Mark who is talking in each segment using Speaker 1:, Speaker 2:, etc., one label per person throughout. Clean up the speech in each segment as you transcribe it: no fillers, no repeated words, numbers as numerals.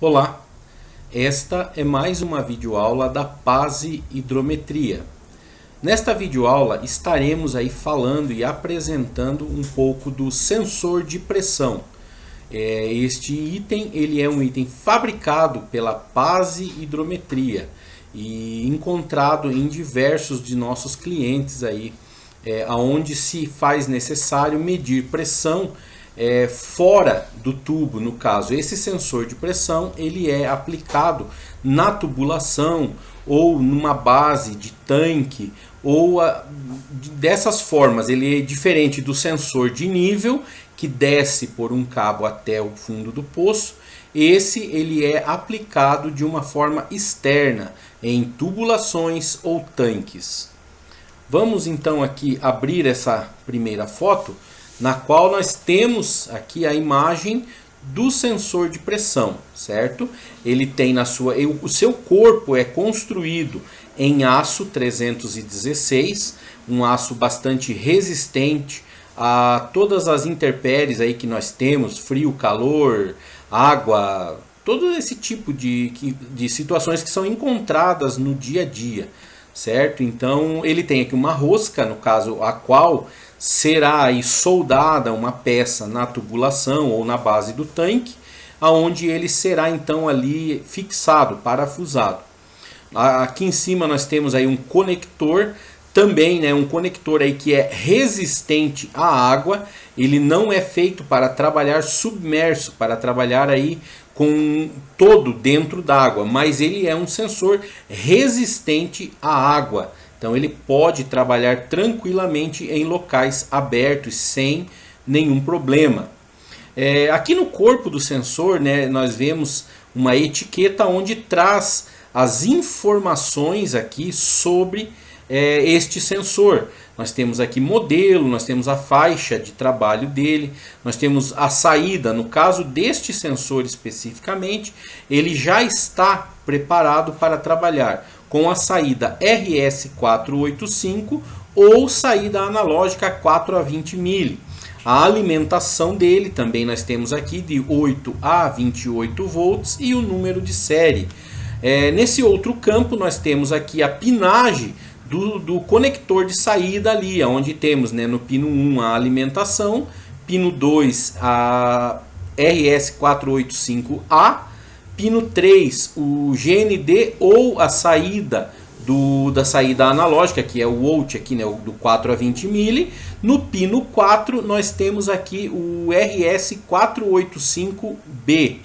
Speaker 1: Olá, esta é mais uma videoaula da PASE Hidrometria. Nesta videoaula estaremos aí falando e apresentando um pouco do sensor de pressão. Este item ele é um item fabricado pela PASE Hidrometria e encontrado em diversos de nossos clientes aí, onde se faz necessário medir pressão fora do tubo. No caso, esse sensor de pressão ele é aplicado na tubulação ou numa base de tanque ou dessas formas. Ele é diferente do sensor de nível que desce por um cabo até o fundo do poço. Esse ele é aplicado de uma forma externa em tubulações ou tanques. Vamos então aqui abrir essa primeira foto, na qual nós temos aqui a imagem do sensor de pressão, certo? Ele tem o seu corpo é construído em aço 316, um aço bastante resistente a todas as intempéries aí que nós temos, frio, calor, água, todo esse tipo de situações que são encontradas no dia a dia, certo? Então ele tem aqui uma rosca, no caso a qual será aí soldada uma peça na tubulação ou na base do tanque, aonde ele será então ali fixado, parafusado. Aqui em cima nós temos aí um conector, também né, um conector aí que é resistente à água. Ele não é feito para trabalhar submerso, para trabalhar aí com todo dentro d'água, mas ele é um sensor resistente à água. Então ele pode trabalhar tranquilamente em locais abertos sem nenhum problema. Aqui no corpo do sensor, né, nós vemos uma etiqueta onde traz as informações aqui sobre este sensor. Nós temos aqui modelo, nós temos a faixa de trabalho dele, nós temos a saída. No caso deste sensor especificamente, ele já está preparado para trabalhar com a saída RS485 ou saída analógica 4 a 20 mili. A alimentação dele também nós temos aqui de 8 a 28 volts e o número de série. Nesse outro campo nós temos aqui a pinagem do conector de saída ali, onde temos né, no pino 1 a alimentação, pino 2 a RS485A, pino 3 o GND ou a saída da saída analógica, que é o volt aqui, né, do 4 a 20 mili. No pino 4 nós temos aqui o RS485B.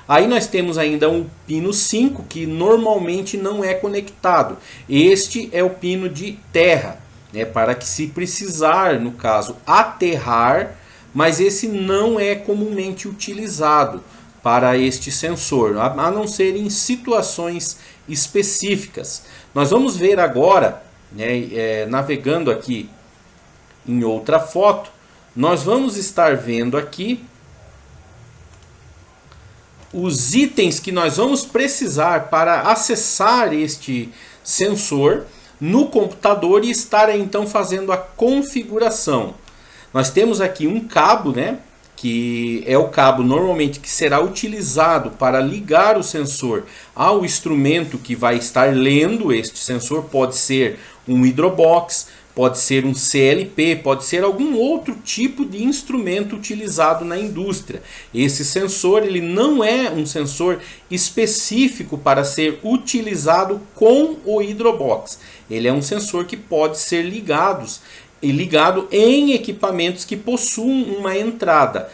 Speaker 1: Aí nós temos ainda um pino 5 que normalmente não é conectado. Este é o pino de terra, né, para que se precisar, no caso, aterrar, mas esse não é comumente utilizado para este sensor, a não ser em situações específicas. Nós vamos ver agora, né, navegando aqui em outra foto, nós vamos estar vendo aqui os itens que nós vamos precisar para acessar este sensor no computador e estar então fazendo a configuração. Nós temos aqui um cabo, né, que é o cabo normalmente que será utilizado para ligar o sensor ao instrumento que vai estar lendo este sensor. Pode ser um hidrobox, pode ser um CLP, pode ser algum outro tipo de instrumento utilizado na indústria. Esse sensor ele não é um sensor específico para ser utilizado com o hidrobox. Ele é um sensor que pode ser ligado em equipamentos que possuem uma entrada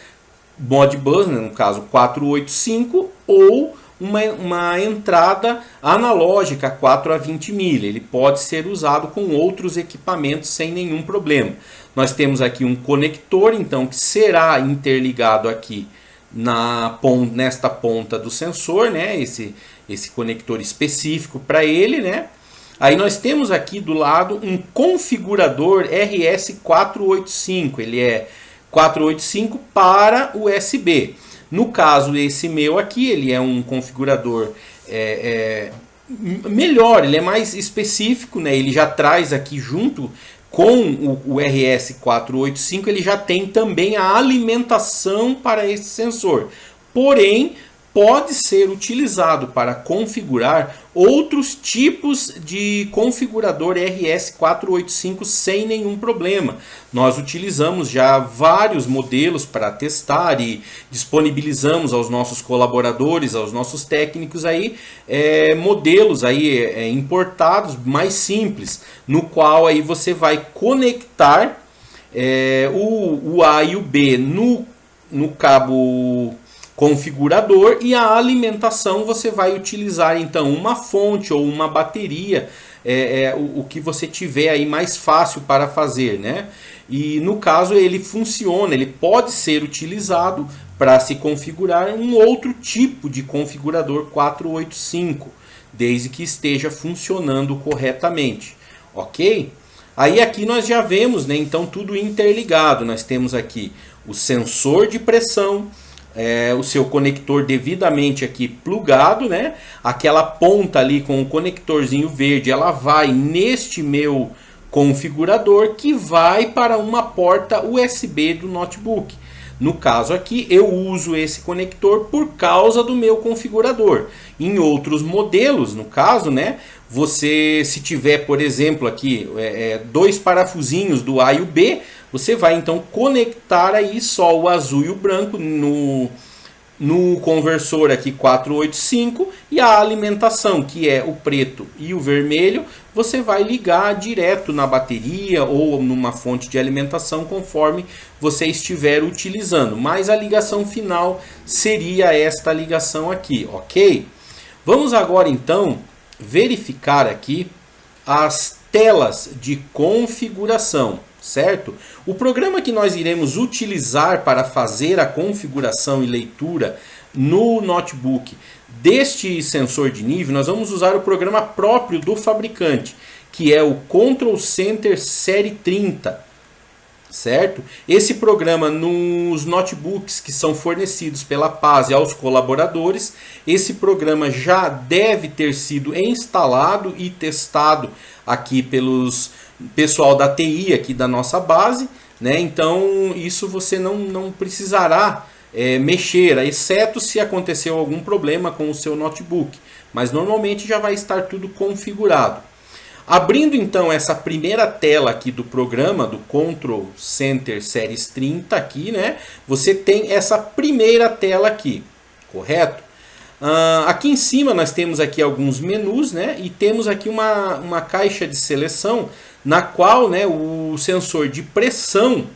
Speaker 1: Modbus, né, no caso 485, ou uma entrada analógica 4 a 20 mili. Ele pode ser usado com outros equipamentos sem nenhum problema. Nós temos aqui um conector, então, que será interligado aqui nesta ponta do sensor, né, esse conector específico para ele, né. Aí nós temos aqui do lado um configurador RS485, ele é 485 para USB. No caso esse meu aqui, ele é um configurador melhor, ele é mais específico, né? Ele já traz aqui junto com o RS485, ele já tem também a alimentação para esse sensor. Porém, pode ser utilizado para configurar outros tipos de configurador RS485 sem nenhum problema. Nós utilizamos já vários modelos para testar e disponibilizamos aos nossos colaboradores, aos nossos técnicos aí, modelos aí importados mais simples, no qual aí você vai conectar o A e o B no cabo configurador, e a alimentação você vai utilizar então uma fonte ou uma bateria, o que você tiver aí mais fácil para fazer, né? E no caso ele funciona, ele pode ser utilizado para se configurar um outro tipo de configurador 485, desde que esteja funcionando corretamente, ok? Aí aqui nós já vemos, né, então tudo interligado. Nós temos aqui o sensor de pressão, o seu conector devidamente aqui plugado, né? Aquela ponta ali com o conectorzinho verde, ela vai neste meu configurador, que vai para uma porta USB do notebook. No caso aqui eu uso esse conector por causa do meu configurador. Em outros modelos, no caso, né, você, se tiver, por exemplo, aqui dois parafusinhos do A e o B, você vai então conectar aí só o azul e o branco no conversor aqui 485, e a alimentação, que é o preto e o vermelho, você vai ligar direto na bateria ou numa fonte de alimentação conforme você estiver utilizando. Mas a ligação final seria esta ligação aqui, ok? Vamos agora então verificar aqui as telas de configuração, certo? O programa que nós iremos utilizar para fazer a configuração e leitura no notebook deste sensor de nível, nós vamos usar o programa próprio do fabricante, que é o Control Center Série 30, certo? Esse programa, nos notebooks que são fornecidos pela Paz aos colaboradores, esse programa já deve ter sido instalado e testado aqui pelos pessoal da TI aqui da nossa base, né? Então isso você não precisará mexer, exceto se aconteceu algum problema com o seu notebook, mas normalmente já vai estar tudo configurado. Abrindo então essa primeira tela aqui do programa, do Control Center Series 30 aqui, né? Você tem essa primeira tela aqui, correto? Aqui em cima nós temos aqui alguns menus, né? E temos aqui uma caixa de seleção, na qual, né, o sensor de pressão,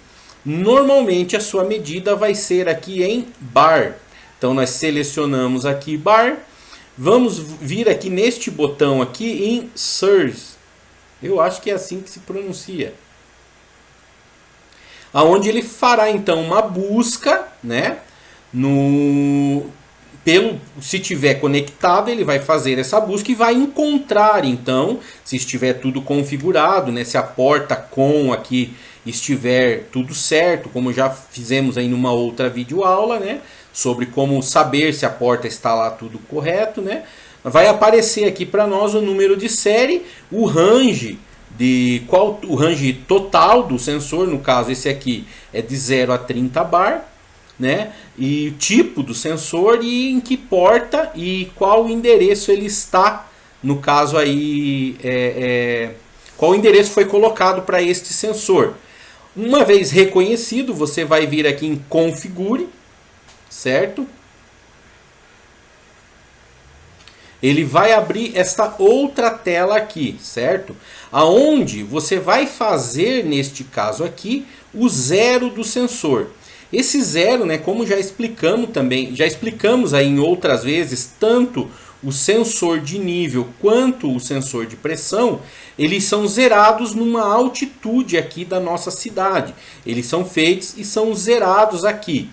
Speaker 1: normalmente a sua medida vai ser aqui em bar. Então nós selecionamos aqui bar, vamos vir aqui neste botão aqui em Search. Eu acho que é assim que se pronuncia. Aonde ele fará então uma busca, né? Se estiver conectado, ele vai fazer essa busca e vai encontrar então, se estiver tudo configurado, né? Se a porta com aqui estiver tudo certo, como já fizemos aí numa outra videoaula, né? Sobre como saber se a porta está lá tudo correto, né? Vai aparecer aqui para nós o número de série, o range o range total do sensor, no caso esse aqui é de 0 a 30 bar, né? E o tipo do sensor e em que porta e qual endereço ele está, no caso aí, qual endereço foi colocado para este sensor. Uma vez reconhecido, você vai vir aqui em configure, certo? Ele vai abrir esta outra tela aqui, certo? Aonde você vai fazer, neste caso aqui, o zero do sensor. Esse zero, né, como já explicamos aí em outras vezes, tanto o sensor de nível quanto o sensor de pressão, eles são zerados numa altitude aqui da nossa cidade. Eles são feitos e são zerados aqui.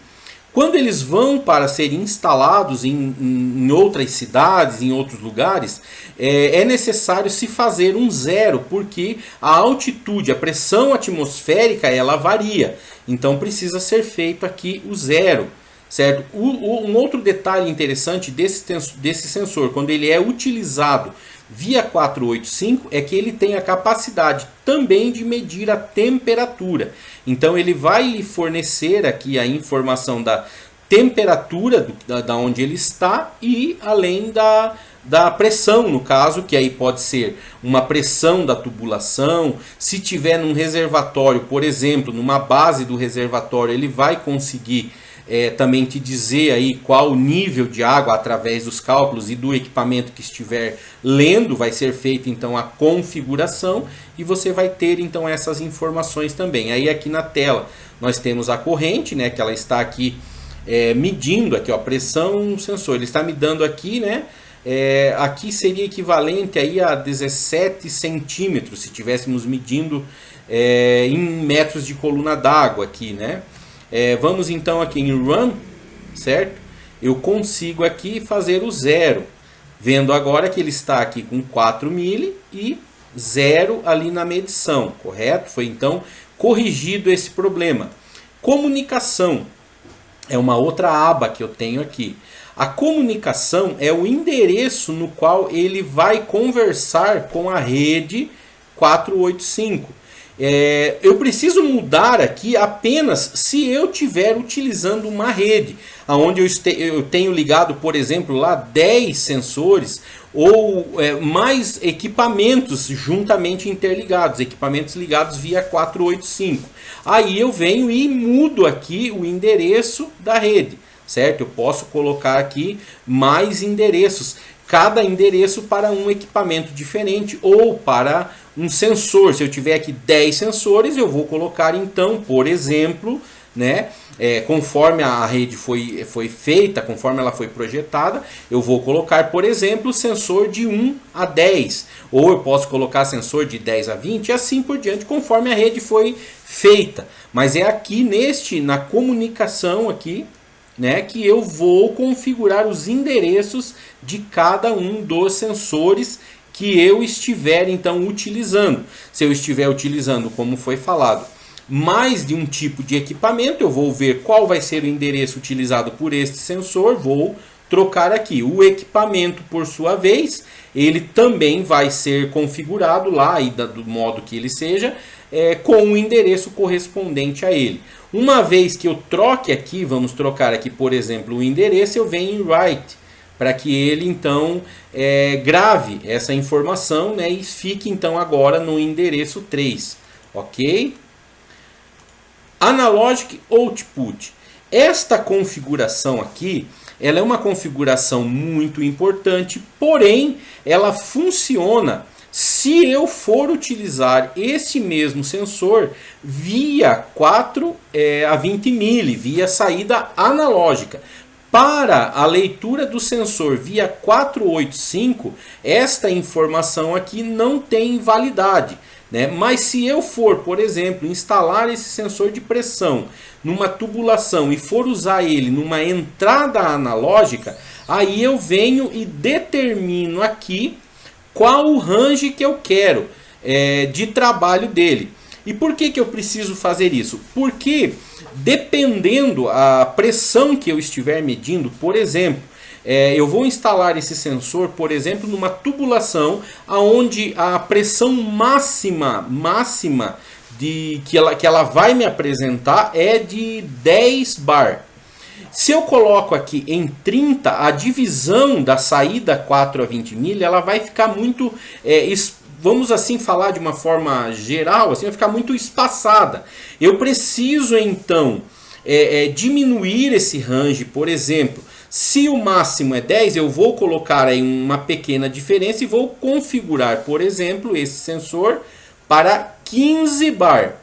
Speaker 1: Quando eles vão para serem instalados em outras cidades, em outros lugares, é necessário se fazer um zero, porque a altitude, a pressão atmosférica, ela varia. Então precisa ser feito aqui o zero, certo? Um outro detalhe interessante desse sensor, quando ele é utilizado via 485, é que ele tem a capacidade também de medir a temperatura. Então ele vai lhe fornecer aqui a informação da temperatura da onde ele está e além da pressão, no caso, que aí pode ser uma pressão da tubulação. Se tiver num reservatório, por exemplo, numa base do reservatório, ele vai conseguir também te dizer aí qual o nível de água através dos cálculos e do equipamento que estiver lendo. Vai ser feita então a configuração e você vai ter então essas informações também. Aí aqui na tela nós temos a corrente, né, que ela está aqui medindo aqui, ó, pressão sensor. Ele está me dando aqui, né? Aqui seria equivalente aí a 17 centímetros, se estivéssemos medindo em metros de coluna d'água aqui, né? Vamos então aqui em Run, certo? Eu consigo aqui fazer o zero, vendo agora que ele está aqui com 4 mili e 0 ali na medição, correto? Foi então corrigido esse problema. Comunicação é uma outra aba que eu tenho aqui. A comunicação é o endereço no qual ele vai conversar com a rede 485. Eu preciso mudar aqui apenas se eu estiver utilizando uma rede, onde eu tenho ligado, por exemplo, lá 10 sensores ou mais equipamentos juntamente interligados, equipamentos ligados via 485. Aí eu venho e mudo aqui o endereço da rede. Certo? Eu posso colocar aqui mais endereços, cada endereço para um equipamento diferente ou para um sensor. Se eu tiver aqui 10 sensores, eu vou colocar então, por exemplo, né, conforme a rede foi feita, conforme ela foi projetada, eu vou colocar, por exemplo, sensor de 1 a 10, ou eu posso colocar sensor de 10 a 20 e assim por diante, conforme a rede foi feita. Mas é aqui na comunicação aqui, né, que eu vou configurar os endereços de cada um dos sensores que eu estiver então utilizando. Se eu estiver utilizando, como foi falado, mais de um tipo de equipamento, eu vou ver qual vai ser o endereço utilizado por este sensor, vou trocar aqui. O equipamento, por sua vez, ele também vai ser configurado lá, e do modo que ele seja, com o endereço correspondente a ele. Uma vez que eu troque aqui, vamos trocar aqui, por exemplo, o endereço, eu venho em Write, para que ele então grave essa informação, né, e fique então agora no endereço 3, ok? Analogic Output. Esta configuração aqui, ela é uma configuração muito importante, porém ela funciona se eu for utilizar esse mesmo sensor via 4 a 20 mili, via saída analógica. Para a leitura do sensor via 485, esta informação aqui não tem validade, né? Mas se eu for, por exemplo, instalar esse sensor de pressão numa tubulação e for usar ele numa entrada analógica, aí eu venho e determino aqui qual o range que eu quero de trabalho dele. E por que eu preciso fazer isso? Porque dependendo a pressão que eu estiver medindo, por exemplo, eu vou instalar esse sensor, por exemplo, numa tubulação onde a pressão máxima que ela vai me apresentar é de 10 bar. Se eu coloco aqui em 30, a divisão da saída 4 a 20 mili, ela vai ficar muito, vamos assim falar de uma forma geral, assim, vai ficar muito espaçada. Eu preciso então diminuir esse range, por exemplo. Se o máximo é 10, eu vou colocar aí uma pequena diferença e vou configurar, por exemplo, esse sensor para 15 bar.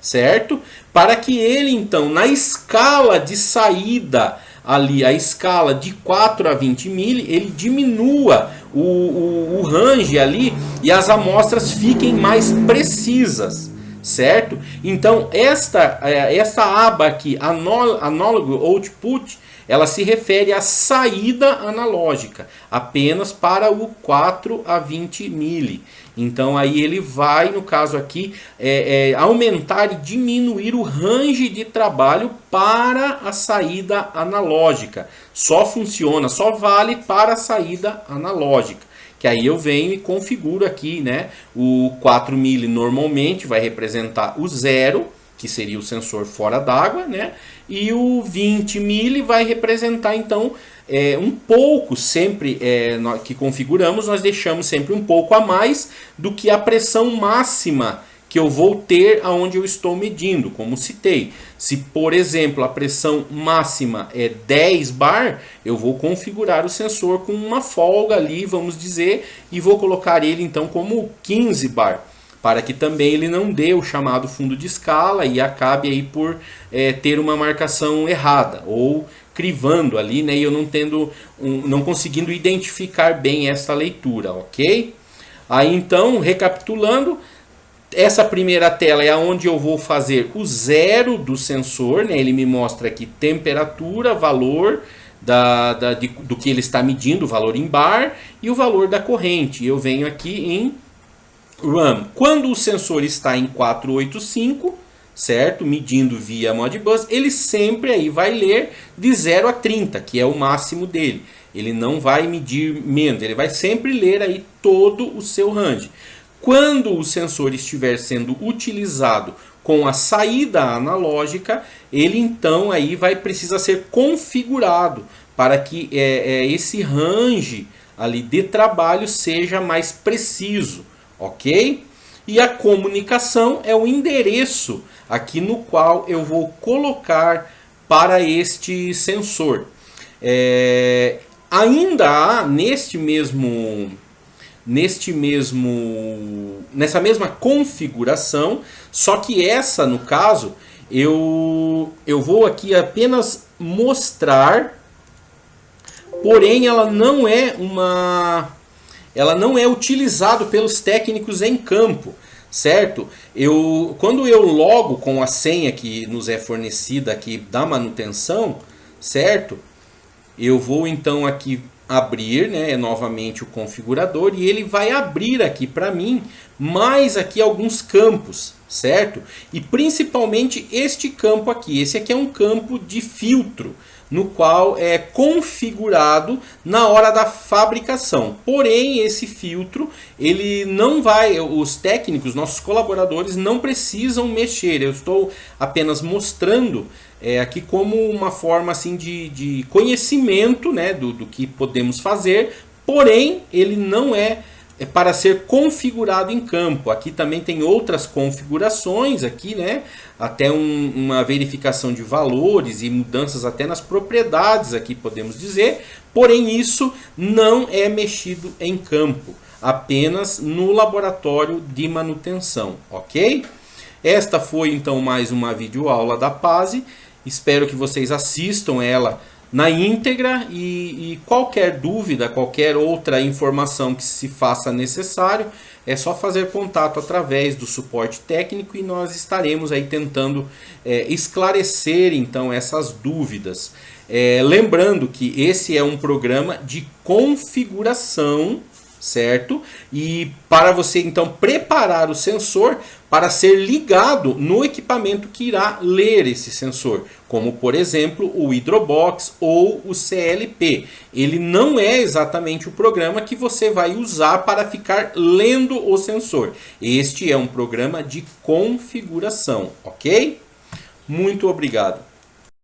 Speaker 1: Certo? Para que ele então, na escala de saída ali, a escala de 4 a 20 mili, ele diminua o range ali e as amostras fiquem mais precisas, certo? Então esta aba aqui, Analog Output, ela se refere à saída analógica, apenas para o 4 a 20 mili. Então aí ele vai, no caso aqui, aumentar e diminuir o range de trabalho para a saída analógica. Só funciona, só vale para a saída analógica. Que aí eu venho e configuro aqui, né? O 4 mili normalmente vai representar o 0, que seria o sensor fora d'água, né? e o 20 mili vai representar então um pouco, sempre que configuramos, nós deixamos sempre um pouco a mais do que a pressão máxima que eu vou ter aonde eu estou medindo, como citei. Se, por exemplo, a pressão máxima é 10 bar, eu vou configurar o sensor com uma folga ali, vamos dizer, e vou colocar ele então como 15 bar, para que também ele não dê o chamado fundo de escala e acabe aí por ter uma marcação errada, ou crivando ali, né, e eu não conseguindo identificar bem essa leitura, ok? Aí então, recapitulando, essa primeira tela é onde eu vou fazer o zero do sensor, né? Ele me mostra aqui temperatura, valor do que ele está medindo, o valor em bar, e o valor da corrente. Eu venho aqui em RAM. Quando o sensor está em 485, certo? Medindo via Modbus, ele sempre aí vai ler de 0 a 30, que é o máximo dele. Ele não vai medir menos, ele vai sempre ler aí todo o seu range. Quando o sensor estiver sendo utilizado com a saída analógica, ele então aí precisa ser configurado para que esse range ali de trabalho seja mais preciso, ok? E a comunicação é o endereço aqui no qual eu vou colocar para este sensor. Ainda há nessa mesma configuração, só que essa, no caso, eu vou aqui apenas mostrar, porém ela não é utilizado pelos técnicos em campo, certo? Quando eu logo com a senha que nos é fornecida aqui da manutenção, certo? Eu vou então aqui abrir, né, novamente o configurador, e ele vai abrir aqui para mim mais aqui alguns campos, certo? E principalmente este campo aqui. Esse aqui é um campo de filtro, no qual é configurado na hora da fabricação. Porém, esse filtro, ele não vai, os técnicos, nossos colaboradores, não precisam mexer. Eu estou apenas mostrando aqui como uma forma assim de conhecimento, né, do que podemos fazer, porém ele não é para ser configurado em campo. Aqui também tem outras configurações aqui, né, até uma verificação de valores e mudanças até nas propriedades aqui, podemos dizer, porém isso não é mexido em campo, apenas no laboratório de manutenção, ok? Esta foi então mais uma videoaula da PASE. Espero que vocês assistam ela na íntegra e qualquer dúvida, qualquer outra informação que se faça necessário, é só fazer contato através do suporte técnico e nós estaremos aí tentando esclarecer então essas dúvidas. Lembrando que esse é um programa de configuração, certo? E para você então preparar o sensor para ser ligado no equipamento que irá ler esse sensor, como por exemplo o Hydrobox ou o CLP. Ele não é exatamente o programa que você vai usar para ficar lendo o sensor. Este é um programa de configuração, ok? Muito obrigado.